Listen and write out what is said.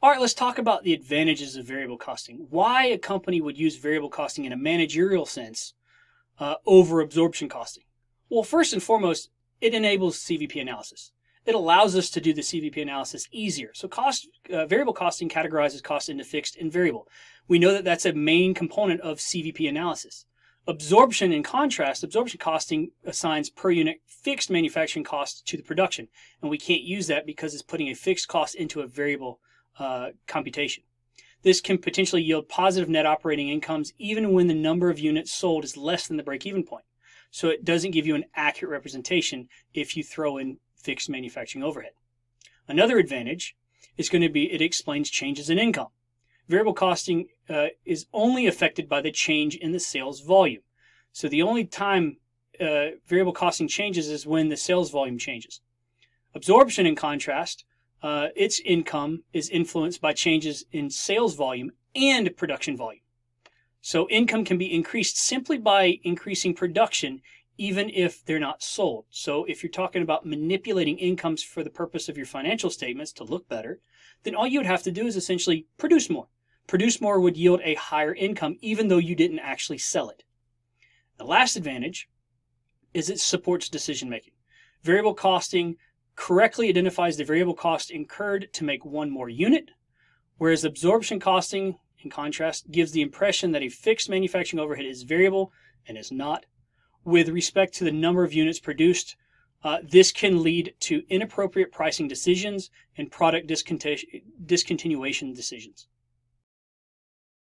All right, let's talk about the advantages of variable costing. Why a company would use variable costing in a managerial sense over absorption costing. Well, first and foremost, it enables CVP analysis. It allows us to do the CVP analysis easier. So variable costing categorizes costs into fixed and variable. We know that that's a main component of CVP analysis. Absorption, in contrast, absorption costing assigns per unit fixed manufacturing costs to the production. And we can't use that because it's putting a fixed cost into a variable computation. This can potentially yield positive net operating incomes even when the number of units sold is less than the break-even point. So it doesn't give you an accurate representation if you throw in fixed manufacturing overhead. Another advantage is going to be it explains changes in income. Variable costing is only affected by the change in the sales volume. So the only time variable costing changes is when the sales volume changes. Absorption, in contrast, its income is influenced by changes in sales volume and production volume. So income can be increased simply by increasing production even if they're not sold. So if you're talking about manipulating incomes for the purpose of your financial statements to look better, then all you would have to do is essentially produce more. Produce more would yield a higher income even though you didn't actually sell it. The last advantage is it supports decision making. Variable costing correctly identifies the variable cost incurred to make one more unit, whereas absorption costing, in contrast, gives the impression that a fixed manufacturing overhead is variable and is not. With respect to the number of units produced, this can lead to inappropriate pricing decisions and product discontinuation decisions.